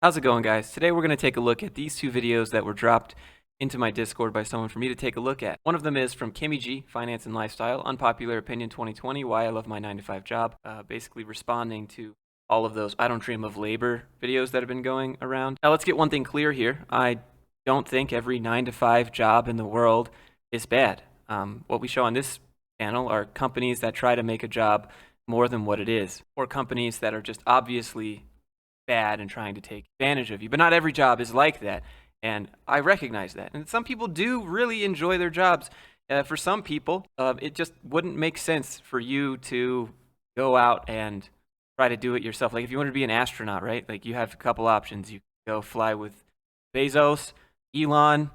How's it going, guys? Today we're going to take a look at these two videos that were dropped into my Discord by someone for me to take a look at. One of them is from Kimmy G, Finance and Lifestyle, Unpopular Opinion 2020, Why I Love My 9 to 5 Job, basically responding to all of those I Don't Dream of Labor videos that have been going around. Now let's get one thing clear here. I don't think every 9 to 5 job in the world is bad. What we show on this channel are companies that try to make a job more than what it is, or companies that are just obviously bad and trying to take advantage of you. But not every job is like that, and I recognize that. And some people do really enjoy their jobs. For some people, it just wouldn't make sense for you to go out and try to do it yourself. Like if you wanted to be an astronaut, right? Like you have a couple options. You can go fly with Bezos, Elon,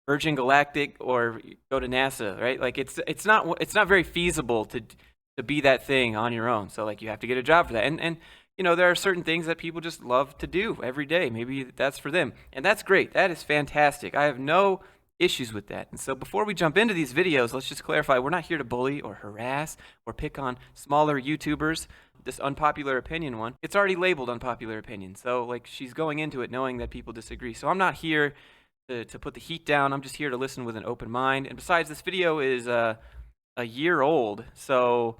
Virgin Galactic, or go to NASA, right? Like it's not very feasible to be that thing on your own. So like you have to get a job for that. And you know, there are certain things that people just love to do every day. Maybe that's for them. And that's great. That is fantastic. I have no issues with that. And so before we jump into these videos, let's just clarify, we're not here to bully or harass or pick on smaller YouTubers. This unpopular opinion one, it's already labeled unpopular opinion. So like she's going into it knowing that people disagree. So I'm not here to put the heat down. I'm just here to listen with an open mind. And besides, this video is a year old. So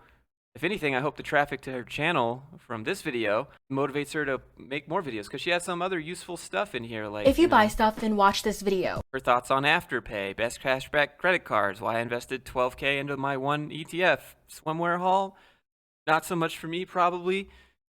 if anything, I hope the traffic to her channel from this video motivates her to make more videos because she has some other useful stuff in here. Like If you buy stuff, then watch this video. her thoughts on Afterpay, best cashback credit cards, why I invested $12K into my one ETF, swimwear haul. Not so much for me, probably,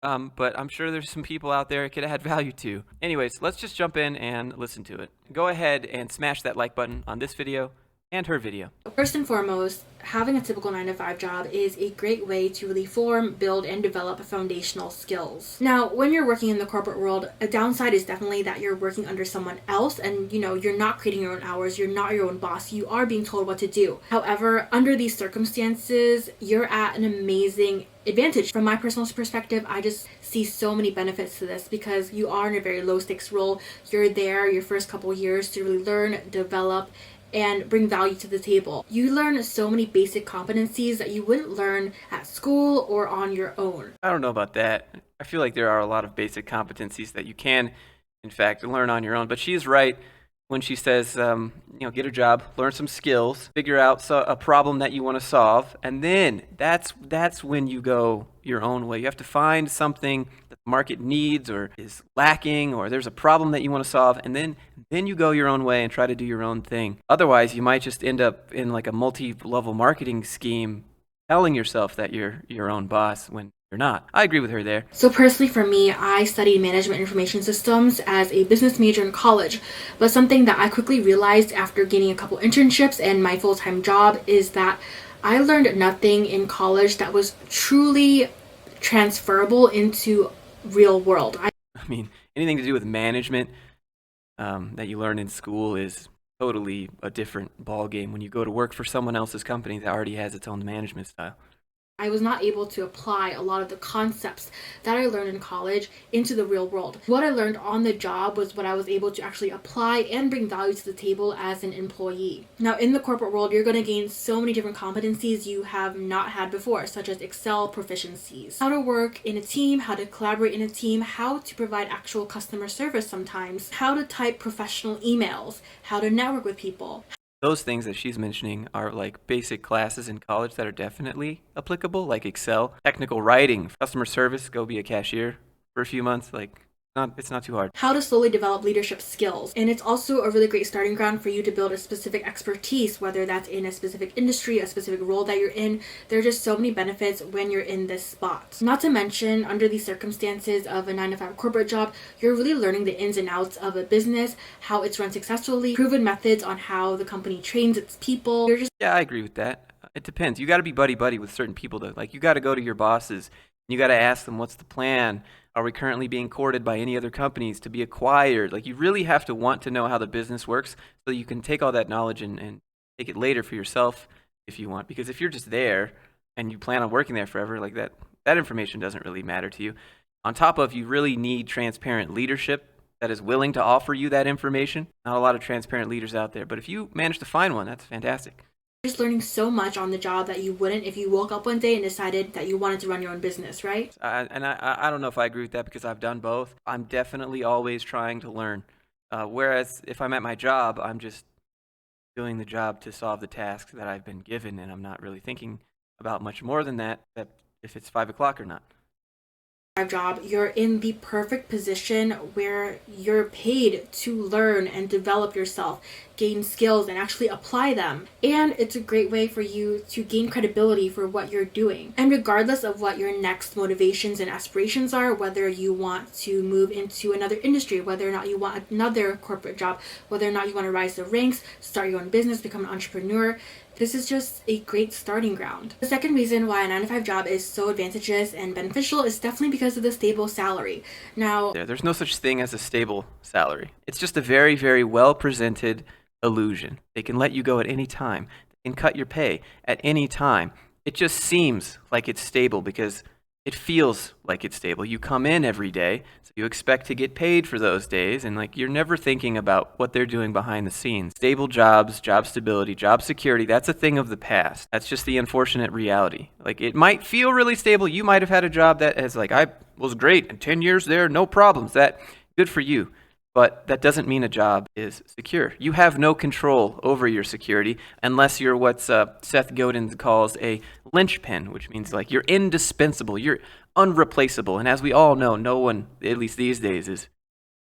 but I'm sure there's some people out there it could add value to. Anyways, let's just jump in and listen to it. Go ahead and smash that like button on this video and her video. First and foremost, having a typical 9 to 5 job is a great way to really form, build, and develop foundational skills. Now, when you're working in the corporate world, a downside is definitely that you're working under someone else and, you're not creating your own hours, you're not your own boss, you are being told what to do. However, under these circumstances, you're at an amazing advantage. From my personal perspective, I just see so many benefits to this because you are in a very low stakes role. You're there your first couple years to really learn, develop, and bring value to the table. You learn so many basic competencies that you wouldn't learn at school or on your own. I don't know about that. I feel like there are a lot of basic competencies that you can, in fact, learn on your own. But she's right when she says, get a job, learn some skills, figure out a problem that you want to solve, and then that's when you go your own way. You have to find something that the market needs or is lacking, or there's a problem that you want to solve, and then you go your own way and try to do your own thing. Otherwise, you might just end up in like a multi-level marketing scheme telling yourself that you're your own boss when you're not. I agree with her there. So personally for me, I studied management information systems as a business major in college, but something that I quickly realized after gaining a couple internships and my full-time job is that I learned nothing in college that was truly transferable into real world. I mean, anything to do with management that you learn in school is totally a different ball game when you go to work for someone else's company that already has its own management style. I was not able to apply a lot of the concepts that I learned in college into the real world. What I learned on the job was what I was able to actually apply and bring value to the table as an employee. Now, in the corporate world, you're going to gain so many different competencies you have not had before, such as Excel proficiencies, how to work in a team, how to collaborate in a team, how to provide actual customer service sometimes, how to type professional emails, how to network with people. Those things that she's mentioning are like basic classes in college that are definitely applicable, like Excel, technical writing, customer service, go be a cashier for a few months. Like, it's not too hard. How to slowly develop leadership skills. And it's also a really great starting ground for you to build a specific expertise, whether that's in a specific industry, a specific role that you're in. There are just so many benefits when you're in this spot. Not to mention, under these circumstances of a 9 to 5 corporate job, you're really learning the ins and outs of a business, how it's run successfully, proven methods on how the company trains its people. Yeah, I agree with that. It depends. You got to be buddy-buddy with certain people, though. Like, you got to go to your bosses. You got to ask them, what's the plan? Are we currently being courted by any other companies to be acquired? Like, you really have to want to know how the business works so you can take all that knowledge and take it later for yourself if you want. Because if you're just there and you plan on working there forever, like that information doesn't really matter to you. On top of, you really need transparent leadership that is willing to offer you that information. Not a lot of transparent leaders out there, but if you manage to find one, that's fantastic. Just learning so much on the job that you wouldn't if you woke up one day and decided that you wanted to run your own business, right? I don't know if I agree with that because I've done both. I'm definitely always trying to learn. Whereas if I'm at my job, I'm just doing the job to solve the tasks that I've been given, and I'm not really thinking about much more than that if it's 5 o'clock or not. Job, you're in the perfect position where you're paid to learn and develop yourself, gain skills, and actually apply them. And it's a great way for you to gain credibility for what you're doing. And regardless of what your next motivations and aspirations are, whether you want to move into another industry, whether or not you want another corporate job, whether or not you want to rise the ranks, start your own business, become an entrepreneur, this is just a great starting ground. The second reason why a 9-to-5 job is so advantageous and beneficial is definitely because of the stable salary. Now, There's no such thing as a stable salary. It's just a very, very well presented illusion. They can let you go at any time. They can cut your pay at any time. It just seems like it's stable because it feels like it's stable. You come in every day, so you expect to get paid for those days, and like you're never thinking about what they're doing behind the scenes. Stable jobs, job stability, job security, that's a thing of the past. That's just the unfortunate reality. Like it might feel really stable. You might have had a job that has like, I was great, and 10 years there, no problems. That good for you. But that doesn't mean a job is secure. You have no control over your security unless you're what Seth Godin calls a linchpin, which means like you're indispensable, you're unreplaceable. And as we all know, no one, at least these days, is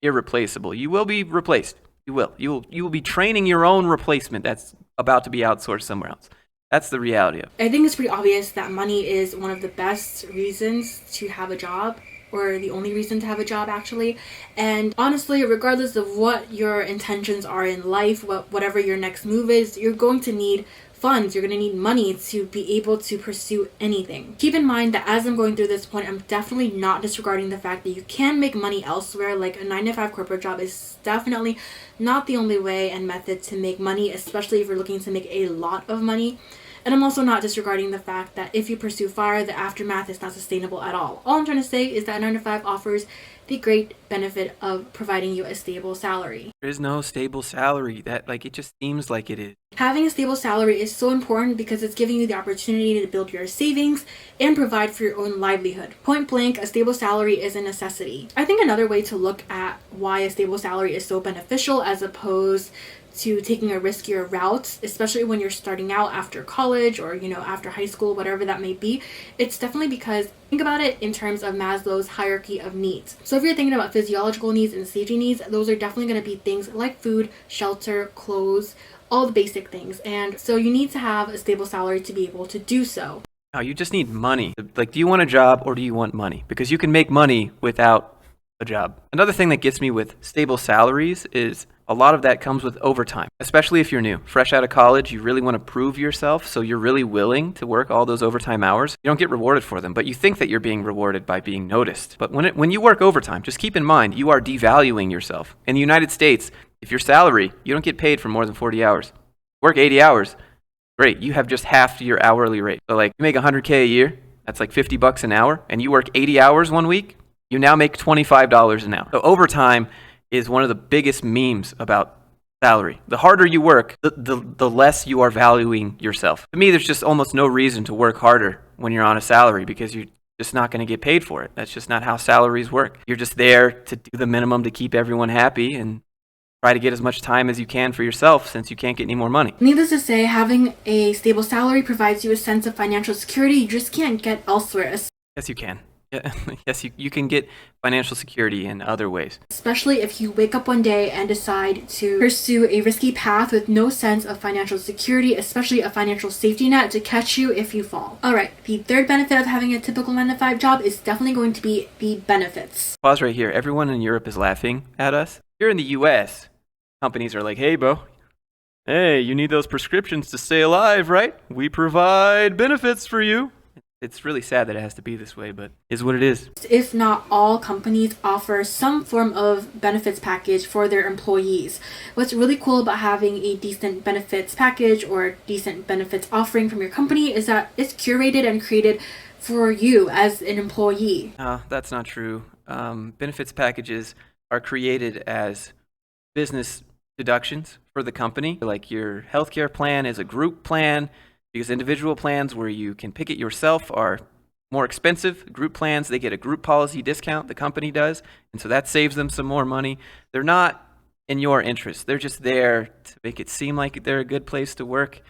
irreplaceable. You will be replaced. You will. You will be training your own replacement that's about to be outsourced somewhere else. That's the reality of it. I think it's pretty obvious that money is one of the best reasons to have a job, or the only reason to have a job actually. And honestly, regardless of what your intentions are in life, whatever your next move is, you're going to need funds. You're going to need money to be able to pursue anything. Keep in mind that as I'm going through this point, I'm definitely not disregarding the fact that you can make money elsewhere. Like a 9-to-5 corporate job is definitely not the only way and method to make money, especially if you're looking to make a lot of money. And I'm also not disregarding the fact that if you pursue fire, the aftermath is not sustainable at all. All I'm trying to say is that 9-to-5 offers the great benefit of providing you a stable salary. There is no stable salary. That like it just seems like it is. Having a stable salary is so important because it's giving you the opportunity to build your savings and provide for your own livelihood. Point blank, a stable salary is a necessity. I think another way to look at why a stable salary is so beneficial as opposed to taking a riskier route, especially when you're starting out after college or, after high school, whatever that may be, it's definitely because think about it in terms of Maslow's hierarchy of needs. So if you're thinking about physiological needs and safety needs, those are definitely going to be things like food, shelter, clothes, all the basic things. And so you need to have a stable salary to be able to do so. No, you just need money. Like, do you want a job or do you want money? Because you can make money without a job. Another thing that gets me with stable salaries is a lot of that comes with overtime, especially if you're new. Fresh out of college, you really want to prove yourself, so you're really willing to work all those overtime hours. You don't get rewarded for them, but you think that you're being rewarded by being noticed. But when you work overtime, just keep in mind, you are devaluing yourself. In the United States, if your salary, you don't get paid for more than 40 hours. Work 80 hours, great, you have just half your hourly rate. So like, you make $100K a year, that's like $50 an hour, and you work 80 hours one week, you now make $25 an hour. So overtime is one of the biggest memes about salary. The harder you work, the less you are valuing yourself. To me, there's just almost no reason to work harder when you're on a salary because you're just not going to get paid for it. That's just not how salaries work. You're just there to do the minimum to keep everyone happy and try to get as much time as you can for yourself since you can't get any more money. Needless to say, having a stable salary provides you a sense of financial security you just can't get elsewhere. Yes, you can. Yes, you can get financial security in other ways. Especially if you wake up one day and decide to pursue a risky path with no sense of financial security, especially a financial safety net to catch you if you fall. Alright, the third benefit of having a typical 9-to-5 job is definitely going to be the benefits. Pause right here. Everyone in Europe is laughing at us. Here in the US, companies are like, hey, bro. Hey, you need those prescriptions to stay alive, right? We provide benefits for you. It's really sad that it has to be this way, but it is what it is. If not all companies offer some form of benefits package for their employees. What's really cool about having a decent benefits package or decent benefits offering from your company is that it's curated and created for you as an employee. That's not true. Benefits packages are created as business deductions for the company. Like your healthcare plan is a group plan, because individual plans where you can pick it yourself are more expensive. Group plans, they get a group policy discount, the company does, and so that saves them some more money. They're not in your interest. They're just there to make it seem like they're a good place to work,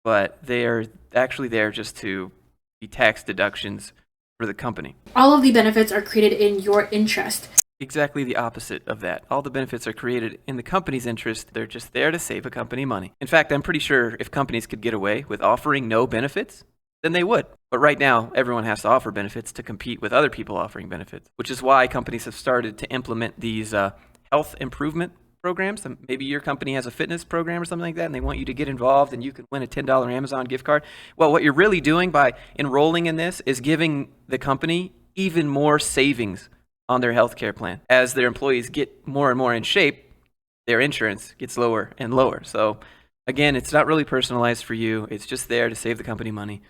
but they're actually there just to be tax deductions for the company. All of the benefits are created in your interest. Exactly the opposite of that. All the benefits are created in the company's interest. They're just there to save a company money. In fact, I'm pretty sure if companies could get away with offering no benefits, then they would. But right now, everyone has to offer benefits to compete with other people offering benefits, which is why companies have started to implement these health improvement programs. Maybe your company has a fitness program or something like that, and they want you to get involved and you can win a $10 Amazon gift card. Well, what you're really doing by enrolling in this is giving the company even more savings on their healthcare plan. As their employees get more and more in shape, their insurance gets lower and lower. So again, it's not really personalized for you. It's just there to save the company money.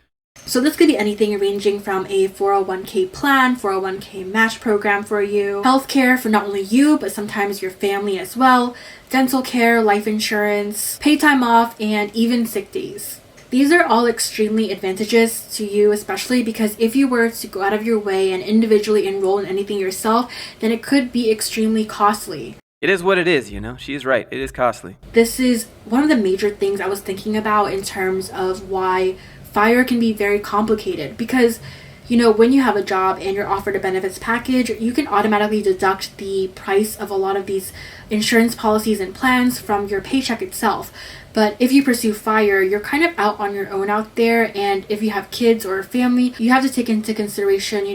So this could be anything ranging from a 401k plan, 401k match program for you, healthcare for not only you, but sometimes your family as well, dental care, life insurance, paid time off, and even sick days. These are all extremely advantageous to you, especially because if you were to go out of your way and individually enroll in anything yourself, then it could be extremely costly. It is what it is, you know. She is right. It is costly. This is one of the major things I was thinking about in terms of why FIRE can be very complicated, because when you have a job and you're offered a benefits package, you can automatically deduct the price of a lot of these insurance policies and plans from your paycheck itself. But if you pursue FIRE, you're kind of out on your own out there. And if you have kids or a family, you have to take into consideration,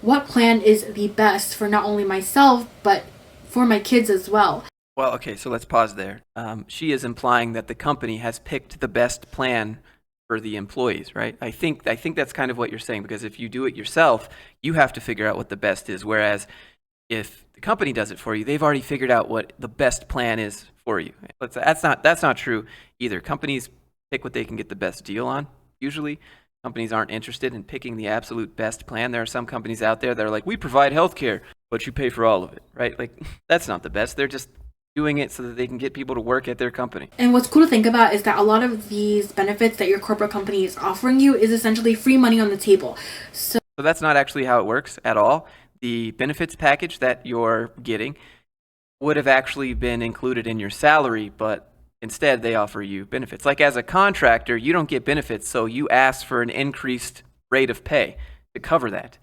what plan is the best for not only myself, but for my kids as well. Well, okay, so let's pause there. She is implying that the company has picked the best plan for the employees, right? I think that's kind of what you're saying, because if you do it yourself, you have to figure out what the best is. Whereas if the company does it for you, they've already figured out what the best plan is for you. That's not true either. Companies pick what they can get the best deal on. Usually, companies aren't interested in picking the absolute best plan. There are some companies out there that are like, we provide healthcare, but you pay for all of it, right? Like, that's not the best. They're just doing it so that they can get people to work at their company. And what's cool to think about is that a lot of these benefits that your corporate company is offering you is essentially free money on the table. So that's not actually how it works at all. The benefits package that you're getting would have actually been included in your salary, but instead they offer you benefits. Like as a contractor, you don't get benefits, so you ask for an increased rate of pay to cover that.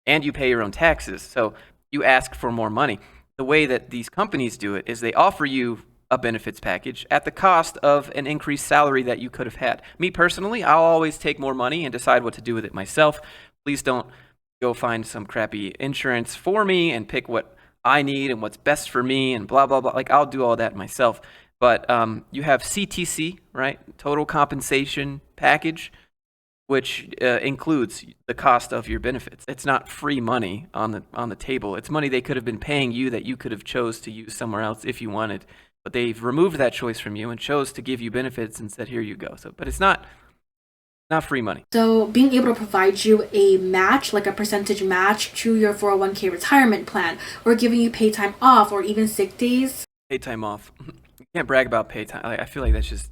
And you pay your own taxes, so you ask for more money. The way that these companies do it is they offer you a benefits package at the cost of an increased salary that you could have had. Me personally, I'll always take more money and decide what to do with it myself. Please don't go find some crappy insurance for me and pick what I need and what's best for me and blah, blah, blah. Like, I'll do all that myself. But you have CTC, right? Total compensation package, which includes the cost of your benefits. It's not free money on the table. It's money they could have been paying you that you could have chose to use somewhere else if you wanted. But they've removed that choice from you and chose to give you benefits and said, here you go. But it's not free money. So being able to provide you a match, like a percentage match to your 401k retirement plan, or giving you paid time off or even sick days. Paid time off. You can't brag about paid time. I feel like that's just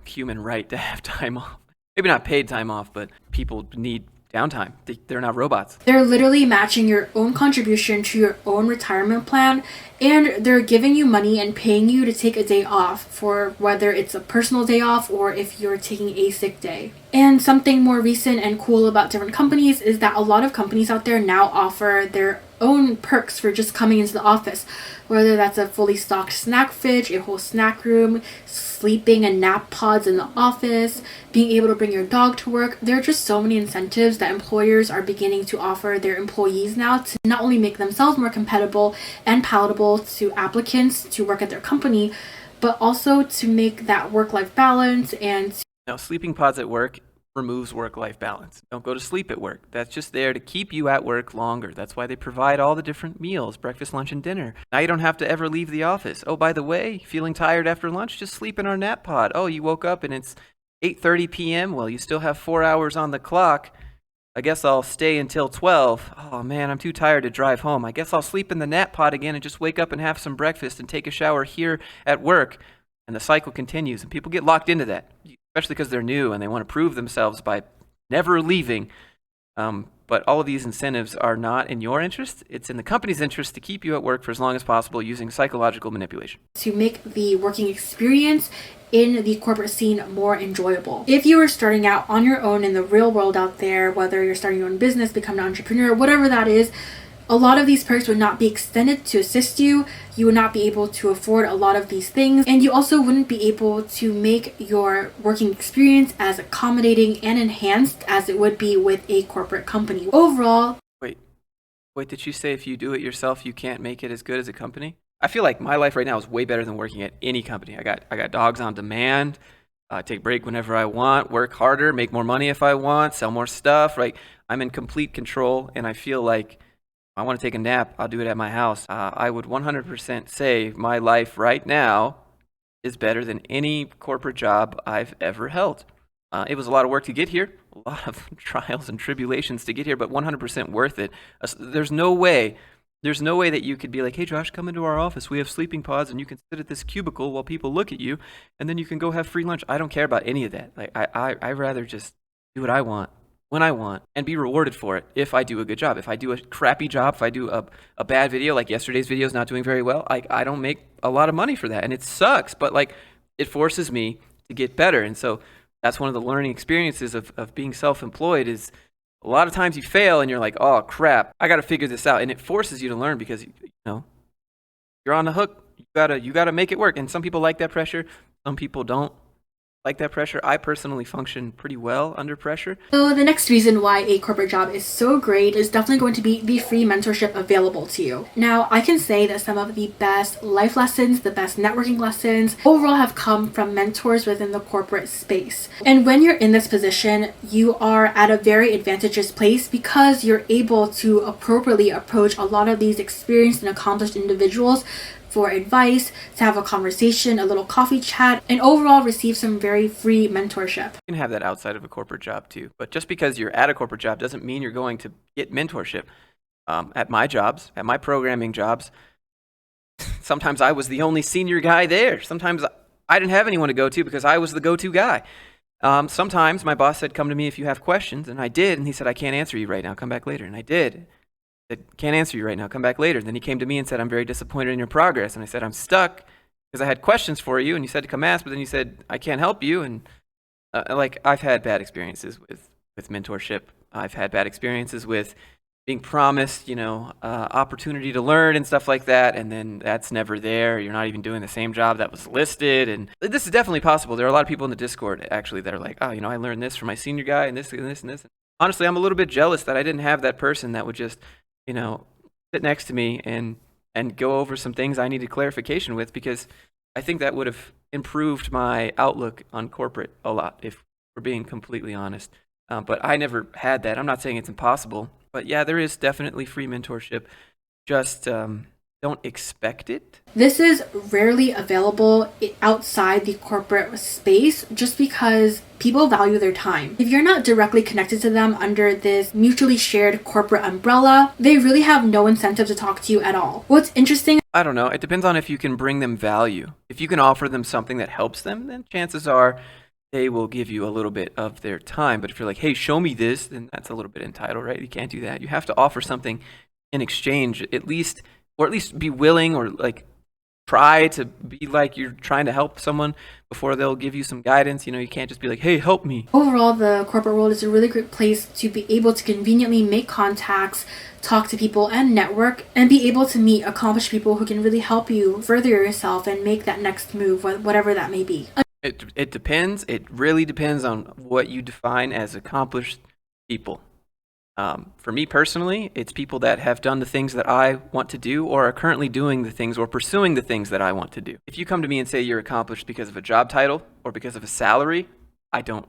a human right to have time off. Maybe not paid time off, but people need downtime. They're not robots. They're literally matching your own contribution to your own retirement plan, and they're giving you money and paying you to take a day off, for whether it's a personal day off or if you're taking a sick day. And something more recent and cool about different companies is that a lot of companies out there now offer their own perks for just coming into the office, whether that's a fully stocked snack fridge, a whole snack room, sleeping and nap pods in the office, being able to bring your dog to work. There are just so many incentives that employers are beginning to offer their employees now to not only make themselves more compatible and palatable to applicants to work at their company, but also to make that work-life balance. And now, sleeping pods at work removes work-life balance. Don't go to sleep at work. That's just there to keep you at work longer. That's why they provide all the different meals, breakfast, lunch, and dinner. Now you don't have to ever leave the office. Oh, by the way, feeling tired after lunch? Just sleep in our nap pod. Oh, you woke up and it's 8:30 p.m.? Well, you still have 4 hours on the clock. I guess I'll stay until 12. Oh man, I'm too tired to drive home. I guess I'll sleep in the nap pod again and just wake up and have some breakfast and take a shower here at work. And the cycle continues, and people get locked into that, especially because they're new and they want to prove themselves by never leaving. But all of these incentives are not in your interest. It's in the company's interest to keep you at work for as long as possible using psychological manipulation. To make the working experience in the corporate scene more enjoyable. If you are starting out on your own in the real world out there, whether you're starting your own business, become an entrepreneur, whatever that is, a lot of these perks would not be extended to assist you. You would not be able to afford a lot of these things. And you also wouldn't be able to make your working experience as accommodating and enhanced as it would be with a corporate company. Overall, Wait, did you say if you do it yourself, you can't make it as good as a company? I feel like my life right now is way better than working at any company. I got dogs on demand. Take a break whenever I want, work harder, make more money if I want, sell more stuff. Right? I'm in complete control, and I feel like if I want to take a nap, I'll do it at my house. I would 100% say my life right now is better than any corporate job I've ever held. It was a lot of work to get here, a lot of trials and tribulations to get here, but 100% worth it. There's no way that you could be like, hey, Josh, come into our office. We have sleeping pods, and you can sit at this cubicle while people look at you, and then you can go have free lunch. I don't care about any of that. Like, I'd rather just do what I want, when I want, and be rewarded for it if I do a good job. If I do a crappy job, if I do a bad video, like yesterday's video is not doing very well, I don't make a lot of money for that, and it sucks, but like it forces me to get better. And so that's one of the learning experiences of being self-employed is a lot of times you fail and you're like, oh crap, I got to figure this out. And it forces you to learn because, you're on the hook. You gotta make it work. And some people like that pressure. Some people don't like that pressure. I personally function pretty well under pressure. So the next reason why a corporate job is so great is definitely going to be the free mentorship available to you. Now, I can say that some of the best life lessons, the best networking lessons overall have come from mentors within the corporate space. And when you're in this position, you are at a very advantageous place because you're able to appropriately approach a lot of these experienced and accomplished individuals for advice, to have a conversation, a little coffee chat, and overall receive some very free mentorship. You can have that outside of a corporate job too, but just because you're at a corporate job doesn't mean you're going to get mentorship. At my jobs, at my programming jobs, sometimes I was the only senior guy there. Sometimes I didn't have anyone to go to because I was the go-to guy. Sometimes my boss said, come to me if you have questions, and I did, and he said, I can't answer you right now, come back later, and I did. Can't answer you right now, come back later. Then he came to me and said, I'm very disappointed in your progress. And I said, I'm stuck because I had questions for you and you said to come ask, but then you said, I can't help you. And I've had bad experiences with mentorship. I've had bad experiences with being promised, opportunity to learn and stuff like that. And then that's never there. You're not even doing the same job that was listed. And this is definitely possible. There are a lot of people in the Discord actually that are like, oh, I learned this from my senior guy and this and this and this. Honestly, I'm a little bit jealous that I didn't have that person that would just sit next to me and go over some things I needed clarification with, because I think that would have improved my outlook on corporate a lot, if we're being completely honest. But I never had that. I'm not saying it's impossible, but yeah, there is definitely free mentorship. Just don't expect it. This is rarely available outside the corporate space just because people value their time. If you're not directly connected to them under this mutually shared corporate umbrella, they really have no incentive to talk to you at all. What's interesting, I don't know. It depends on if you can bring them value. If you can offer them something that helps them, then chances are they will give you a little bit of their time. But if you're like, hey, show me this, then that's a little bit entitled, right? You can't do that. You have to offer something in exchange, at least be willing, or like try to be like you're trying to help someone before they'll give you some guidance. You can't just be like, hey, help me. Overall, the corporate world is a really great place to be able to conveniently make contacts, talk to people, and network, and be able to meet accomplished people who can really help you further yourself and make that next move, whatever that may be. It depends. It really depends on what you define as accomplished people. For me personally, it's people that have done the things that I want to do, or are currently doing the things or pursuing the things that I want to do. If you come to me and say you're accomplished because of a job title or because of a salary, I don't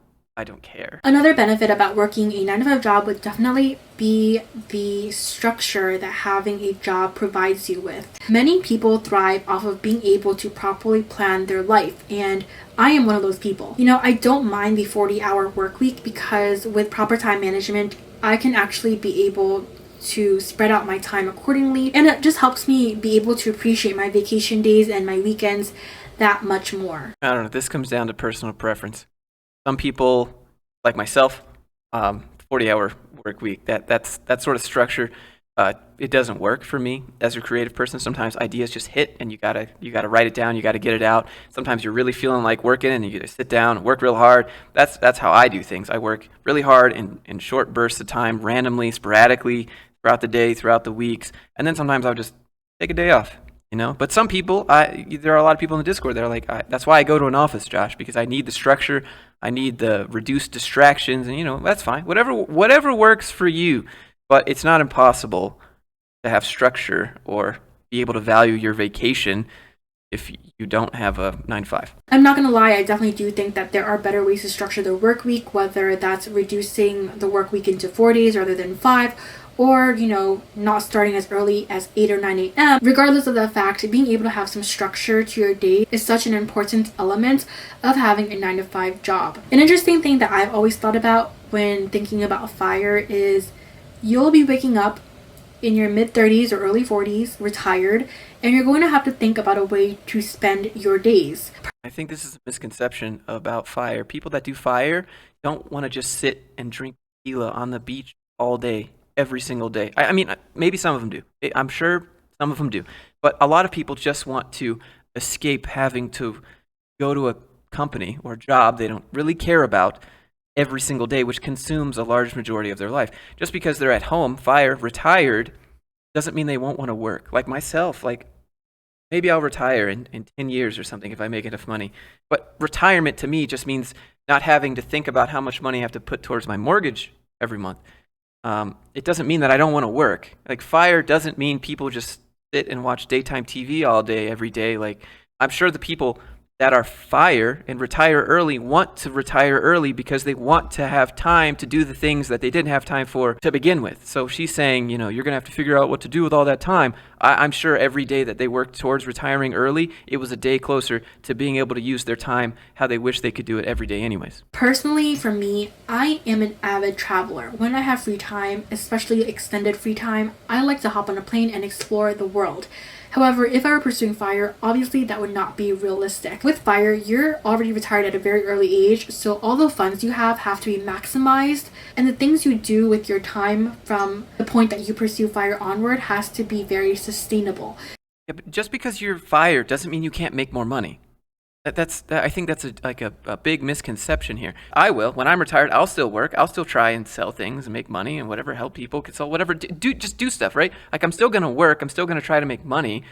care. Another benefit about working a 9-to-5 job would definitely be the structure that having a job provides you with. Many people thrive off of being able to properly plan their life, and I am one of those people. I don't mind the 40-hour work week because with proper time management, I can actually be able to spread out my time accordingly, and it just helps me be able to appreciate my vacation days and my weekends that much more. I don't know. This comes down to personal preference. Some people, like myself, 40-hour work week. That sort of structure. It doesn't work for me as a creative person. Sometimes ideas just hit, and you gotta write it down. You gotta get it out. Sometimes you're really feeling like working, and you gotta sit down, and work real hard. That's how I do things. I work really hard in short bursts of time, randomly, sporadically, throughout the day, throughout the weeks, and then sometimes I'll just take a day off. But some people, there are a lot of people in the Discord that are like, that's why I go to an office, Josh, because I need the structure, I need the reduced distractions, and that's fine. Whatever works for you, but it's not impossible to have structure or be able to value your vacation if you don't have a 9-to-5. I'm not gonna lie, I definitely do think that there are better ways to structure the work week, whether that's reducing the work week into 4 days rather than 5, or not starting as early as 8 or 9 a.m. Regardless of the fact, being able to have some structure to your day is such an important element of having a 9-to-5 job. An interesting thing that I've always thought about when thinking about FIRE is you'll be waking up in your mid-30s or early 40s, retired, and you're going to have to think about a way to spend your days. I think this is a misconception about FIRE. People that do FIRE don't want to just sit and drink tequila on the beach all day, every single day. I mean, maybe some of them do. I'm sure some of them do. But a lot of people just want to escape having to go to a company or a job they don't really care about every single day, which consumes a large majority of their life. Just because they're at home, FIRE, retired, doesn't mean they won't want to work. Like myself, maybe I'll retire in 10 years or something if I make enough money. But retirement to me just means not having to think about how much money I have to put towards my mortgage every month. It doesn't mean that I don't want to work. FIRE doesn't mean people just sit and watch daytime TV all day, every day. I'm sure the people that are FIRE and retire early want to retire early because they want to have time to do the things that they didn't have time for to begin with. So she's saying, you're going to have to figure out what to do with all that time. I'm sure every day that they worked towards retiring early, it was a day closer to being able to use their time how they wish they could do it every day anyways. Personally, for me, I am an avid traveler. When I have free time, especially extended free time, I like to hop on a plane and explore the world. However, if I were pursuing FIRE, obviously that would not be realistic. With FIRE, you're already retired at a very early age, so all the funds you have to be maximized, and the things you do with your time from the point that you pursue FIRE onward has to be very sustainable. Yeah, but just because you're FIRE doesn't mean you can't make more money. I think that's a big misconception here. I will. When I'm retired, I'll still work. I'll still try and sell things and make money and whatever, help people, consult, whatever. Just do stuff, right? I'm still going to work. I'm still going to try to make money.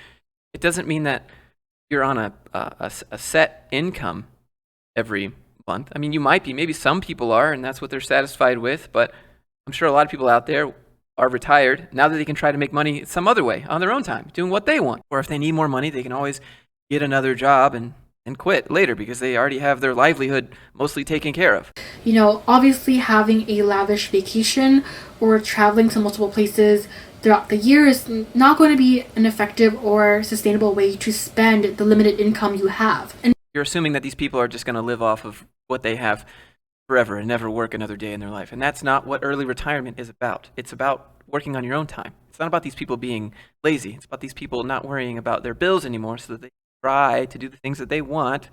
It doesn't mean that you're on a set income every month. I mean, you might be. Maybe some people are, and that's what they're satisfied with. But I'm sure a lot of people out there are retired now that they can try to make money some other way on their own time, doing what they want. Or if they need more money, they can always get another job and quit later because they already have their livelihood mostly taken care of. Obviously having a lavish vacation or traveling to multiple places throughout the year is not going to be an effective or sustainable way to spend the limited income you have. And you're assuming that these people are just going to live off of what they have forever and never work another day in their life. And that's not what early retirement is about. It's about working on your own time. It's not about these people being lazy. It's about these people not worrying about their bills anymore so that they try to do the things that they want,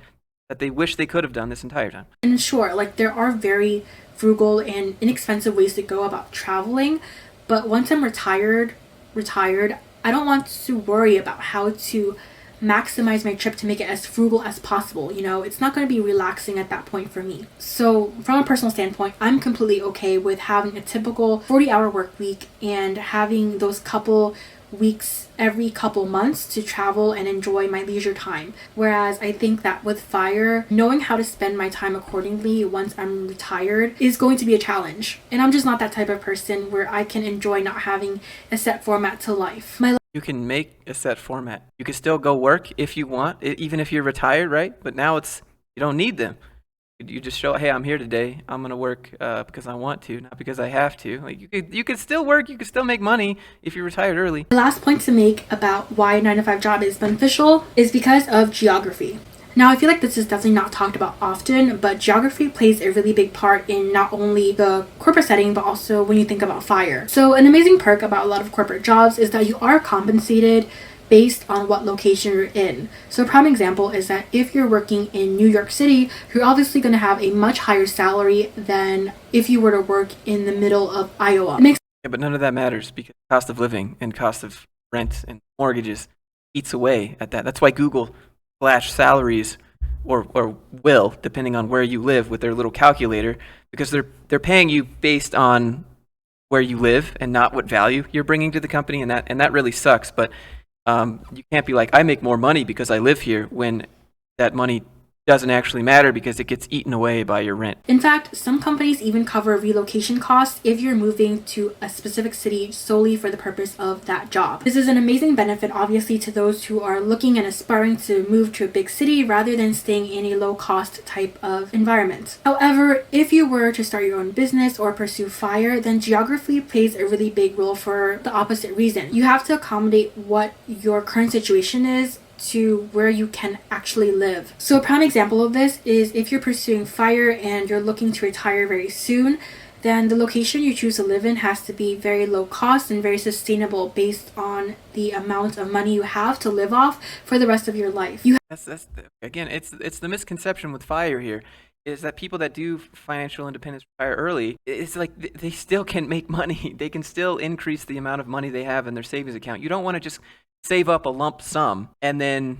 that they wish they could have done this entire time. And sure, there are very frugal and inexpensive ways to go about traveling, but once I'm retired, I don't want to worry about how to maximize my trip to make it as frugal as possible. It's not going to be relaxing at that point for me. So from a personal standpoint, I'm completely okay with having a typical 40-hour work week and having those couple weeks every couple months to travel and enjoy my leisure time. Whereas I think that with FIRE, knowing how to spend my time accordingly once I'm retired is going to be a challenge. And I'm just not that type of person where I can enjoy not having a set format to life. You can make a set format. You can still go work if you want, even if you're retired, right? But now you don't need them. You just show, hey, I'm here today. I'm going to work because I want to, not because I have to. You could still work. You could still make money if you're retired early. The last point to make about why a 9-to-5 job is beneficial is because of geography. Now, I feel like this is definitely not talked about often, but geography plays a really big part in not only the corporate setting, but also when you think about FIRE. So an amazing perk about a lot of corporate jobs is that you are compensated based on what location you're in. So a prime example is that if you're working in New York City, you're obviously going to have a much higher salary than if you were to work in the middle of Iowa. Yeah, but none of that matters because cost of living and cost of rent and mortgages eats away at that. That's why Google flash salaries or will, depending on where you live, with their little calculator, because they're paying you based on where you live and not what value you're bringing to the company, and that really sucks. But you can't be like, I make more money because I live here, when that money doesn't actually matter because it gets eaten away by your rent. In fact, some companies even cover relocation costs if you're moving to a specific city solely for the purpose of that job. This is an amazing benefit, obviously, to those who are looking and aspiring to move to a big city rather than staying in a low-cost type of environment. However, if you were to start your own business or pursue FIRE, then geography plays a really big role for the opposite reason. You have to accommodate what your current situation is to where you can actually live. So a prime example of this is if you're pursuing FIRE and you're looking to retire very soon, then the location you choose to live in has to be very low cost and very sustainable based on the amount of money you have to live off for the rest of your life. Again, it's the misconception with FIRE here, is that people that do financial independence retire early, it's like they still can make money. They can still increase the amount of money they have in their savings account. You don't want to just save up a lump sum and then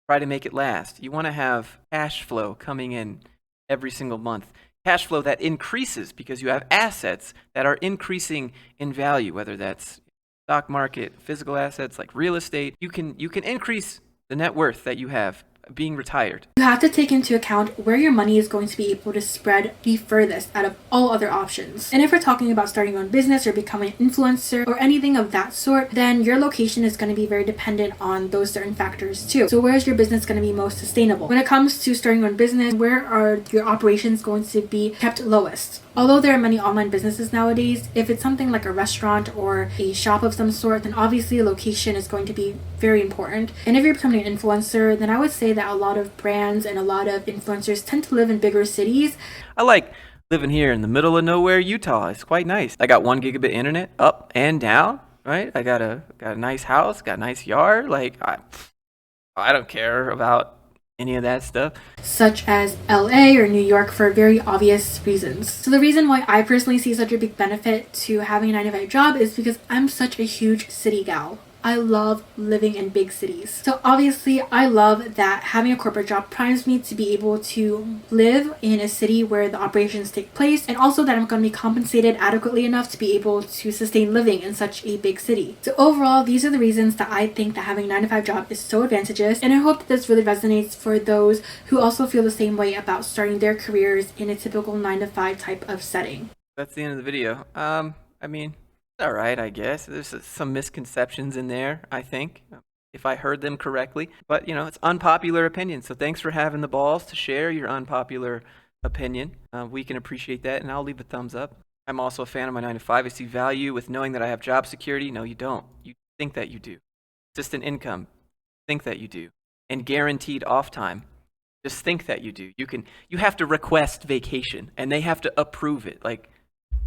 try to make it last. You want to have cash flow coming in every single month. Cash flow that increases because you have assets that are increasing in value, whether that's stock market, physical assets like real estate. You can increase the net worth that you have being retired. You have to take into account where your money is going to be able to spread the furthest out of all other options. And if we're talking about starting your own business or becoming an influencer or anything of that sort, then your location is going to be very dependent on those certain factors too. So where is your business going to be most sustainable? When it comes to starting your own business, where are your operations going to be kept lowest? Although there are many online businesses nowadays, if it's something like a restaurant or a shop of some sort, then obviously a location is going to be very important. And if you're becoming an influencer, then I would say that a lot of brands and a lot of influencers tend to live in bigger cities. I like living here in the middle of nowhere, Utah. It's quite nice. I got 1 gigabit internet up and down, right? I got a nice house, got a nice yard. Like I don't care about any of that stuff. Such as LA or New York for very obvious reasons. So the reason why I personally see such a big benefit to having a 9-to-5 job is because I'm such a huge city gal. I love living in big cities. So obviously I love that having a corporate job primes me to be able to live in a city where the operations take place, and also that I'm going to be compensated adequately enough to be able to sustain living in such a big city. So overall, these are the reasons that I think that having a 9-to-5 job is so advantageous, and I hope that this really resonates for those who also feel the same way about starting their careers in a typical 9-to-5 type of setting. That's the end of the video. I mean, all right, I guess. There's some misconceptions in there, I think, if I heard them correctly. But, it's unpopular opinion. So thanks for having the balls to share your unpopular opinion. We can appreciate that, and I'll leave a thumbs up. I'm also a fan of my 9-to-5. I see value with knowing that I have job security. No, you don't. You think that you do. Consistent income. Think that you do. And guaranteed off time. Just think that you do. You have to request vacation, and they have to approve it. Like,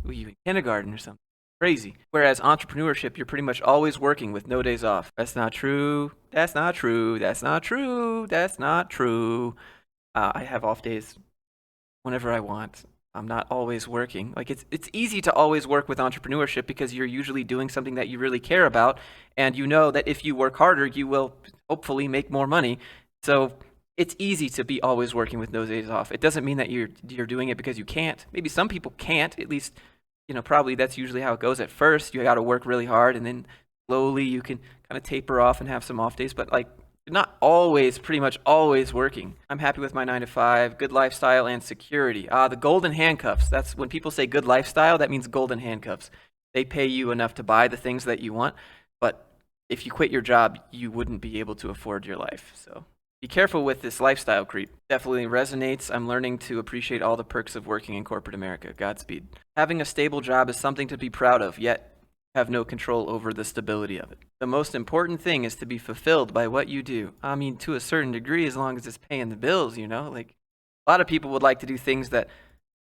you in kindergarten or something. Crazy. Whereas entrepreneurship, you're pretty much always working with no days off. That's not true. That's not true. That's not true. That's not true. I have off days whenever I want. I'm not always working. Like it's easy to always work with entrepreneurship because you're usually doing something that you really care about, and you know that if you work harder, you will hopefully make more money. So it's easy to be always working with no days off. It doesn't mean that you're doing it because you can't. Maybe some people can't, at least. Probably that's usually how it goes at first. You got to work really hard, and then slowly you can kind of taper off and have some off days. But not always, pretty much always working. I'm happy with my 9-to-5, good lifestyle and security. The golden handcuffs. That's when people say good lifestyle, that means golden handcuffs. They pay you enough to buy the things that you want, but if you quit your job, you wouldn't be able to afford your life. So be careful with this lifestyle creep. Definitely resonates. I'm learning to appreciate all the perks of working in corporate America. Godspeed. Having a stable job is something to be proud of, yet have no control over the stability of it. The most important thing is to be fulfilled by what you do. I mean, to a certain degree, as long as it's paying the bills, you know? Like, a lot of people would like to do things that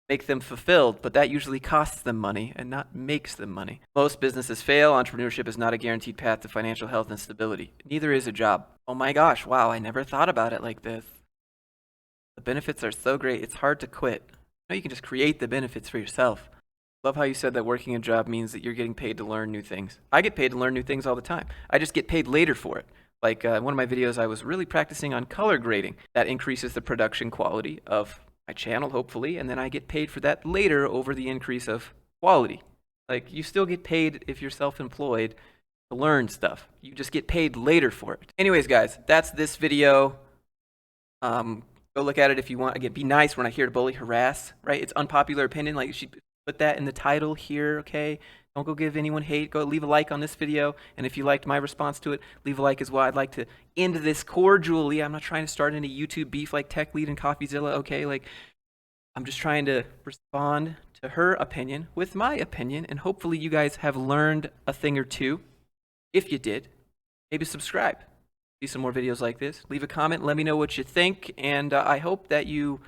make them fulfilled, but that usually costs them money and not makes them money. Most businesses fail. Entrepreneurship is not a guaranteed path to financial health and stability. Neither is a job. Oh my gosh, wow, I never thought about it like this. The benefits are so great, it's hard to quit. You can just create the benefits for yourself. Love how you said that working a job means that you're getting paid to learn new things. I get paid to learn new things all the time. I just get paid later for it. Like one of my videos, I was really practicing on color grading. That increases the production quality of my channel, hopefully, and then I get paid for that later over the increase of quality. Like, you still get paid if you're self-employed to learn stuff. You just get paid later for it. Anyways, guys, that's this video. Go look at it if you want. Again, be nice. We're not here to bully, harass, right? It's unpopular opinion. Like, you should put that in the title here, okay? Don't go give anyone hate. Go leave a like on this video. And if you liked my response to it, leave a like as well. I'd like to end this cordially. I'm not trying to start any YouTube beef like Tech Lead and CoffeeZilla, okay? Like, I'm just trying to respond to her opinion with my opinion. And hopefully you guys have learned a thing or two. If you did, maybe subscribe. See some more videos like this. Leave a comment. Let me know what you think. And I hope that you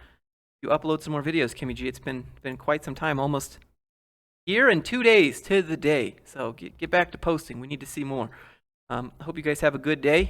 upload some more videos, Kimmy G. It's been quite some time, almost year and 2 days to the day. So get back to posting. We need to see more. I hope you guys have a good day.